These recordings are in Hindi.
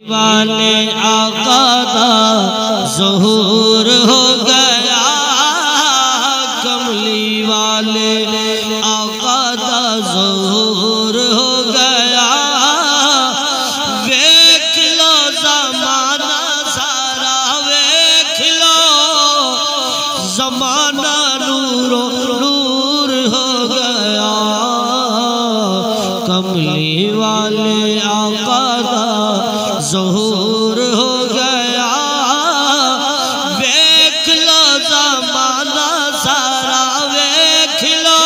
वाले आका दा ज़हूर हो गया, कमली वाले आका दा ज़हूर हो गया। वेख लो ज़माना सारा, वेख लो ज़माना नूरो नूर हो गया। कमली वाले आका दा ज़हूर हो गया। वेख लो ज़माना सारा, वेख लो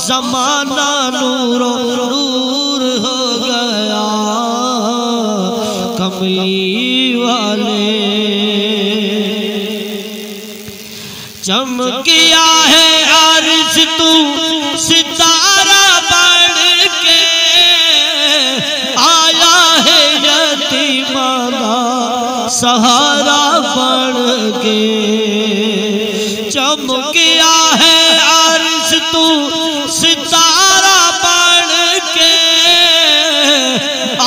ज़माना नूरो नूर हो गया। कमली वाले चमकिया है अर्श तू सितारा बन के, आया है यतीमाना सहारा बन के। चमकिया है अर्श तू सितारा बन के,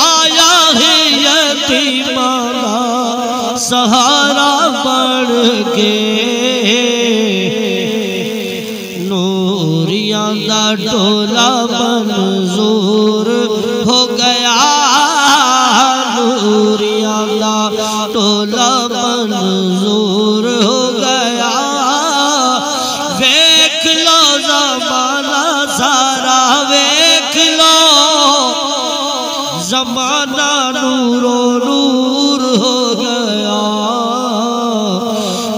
आया है यतीमाना सहारा बन के। नूरियां दा टोला मंजूर हो गया, नूरियां दा टोला मंजूर हो गया। वेख लो ज़माना सारा, वेख लो ज़माना नूरो नूर हो गया।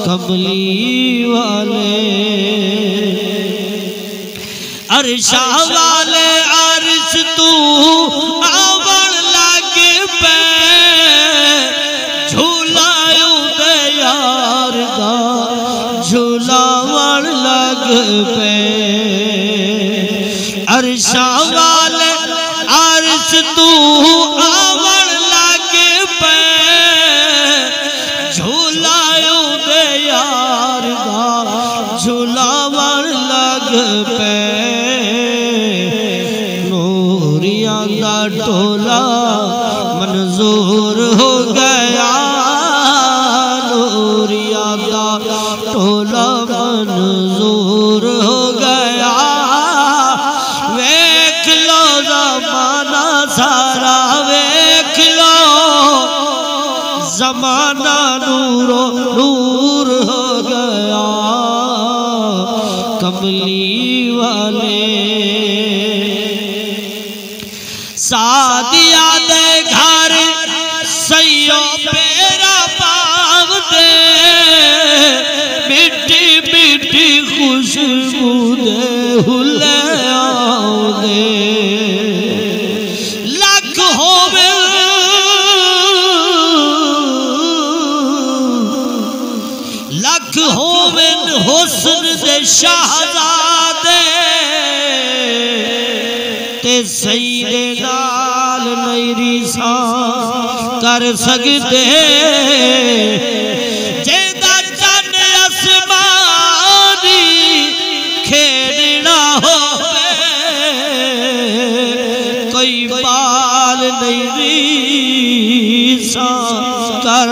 कमली वाले अर्शा वाले अर्श तू आवण लग पे, झूलायूं दे यार दा झूलावण लग पे। अर्शा वाले अर्श तू आवण लग पे, झूलायूं दे यार दा झूलावण लग पे। नूरियां दा टोला मंजूर हो गया, नूरियां दा टोला मंजूर हो गया। वेख लो ज़माना सारा, वेख लो ज़माना नूरो नूर हो गया। कमली वाले सादिया दे घर सैयो पेरा पाव दे, मिट्टी मिट्टी खुशबू दे हुले आओ दे। लख होवे लख होवे हुस्न दे शहजादे, ते सईदे नाल नहीं रिसा कर सकते। जेदा चन आसमानी खेड़ना होवे, कोई बाल नहीं रिसा कर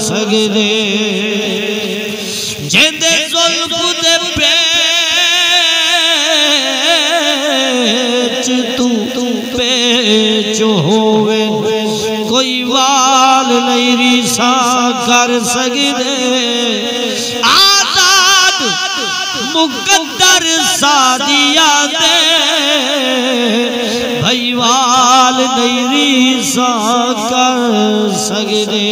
सकते। जेदे जुल्फ दे तू पेच होवे, कोई वाल नहीं रिसा कर सकते। आजाद मुकद्दर सादिया दे, भाई वाल नहीं रिसा कर सकते।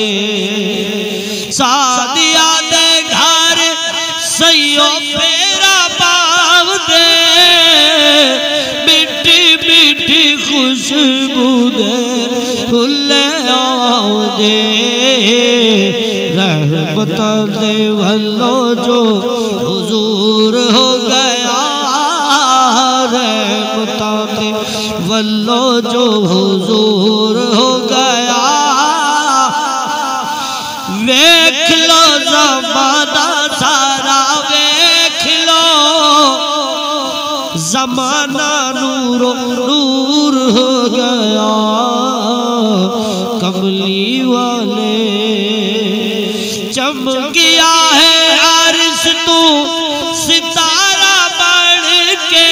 सादिया दे घर सैयो पेरा पाव दे, खुशबू दे फुले आओ दे। रहमत दे वल्लो जो हुजूर हो गया, रहमत दे वल्लो जो हुजूर हो गया। वेख लो ज़माना सारा, वेख लो ज़माना नूरो नूर हो गया। कमली वाले। चमकिया है आरिस तू सितारा बढ़ के,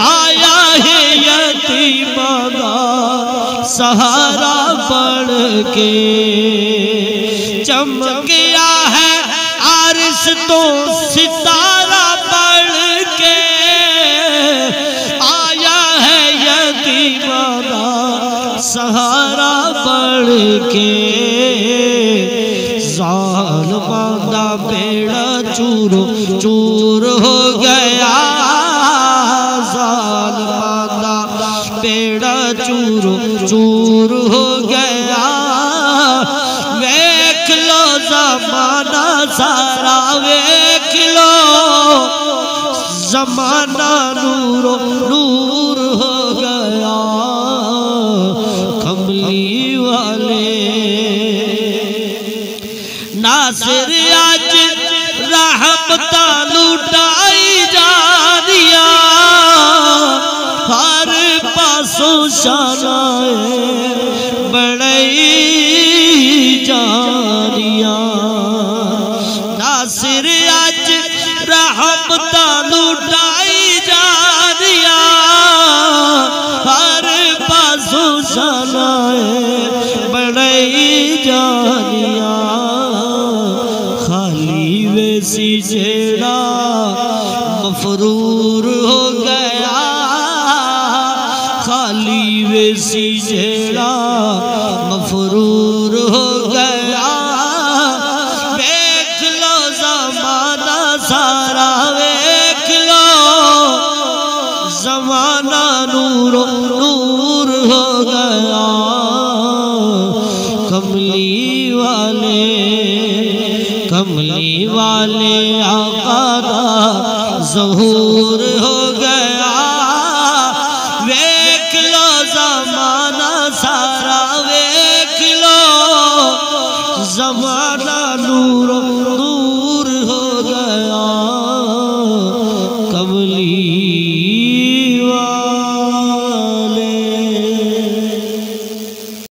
आया है यतीमा का सहारा बढ़ के। चमकिया है आरिस तो सितारा बढ़ के, आया है यतीमा का सहारा बढ़ के। ज़ालिमा दा बेड़ा चूरो चूर हो गया, ज़ालिमा दा बेड़ा चूरो चूर हो गया। वेख लो ज़माना सारा, वेख लो ज़माना नूरो नूर हो गया। कमली वाले नासिर आज रहमता लुटाई जा दिया, हर पासों शानाए बड़ई जानिया। नासिर आज रहमता लुटाई जा दिया, हर पासों शानाए बड़ई जानिया। खाली वैसी जेड़ा मफरूर हो गया, खाली वैसी जेड़ा मफरूर हो गया। देख लो ज़माना सारा, देख लो ज़माना नूरो नूर हो गया। कमली वाले, कमली वाले आका दा ज़हूर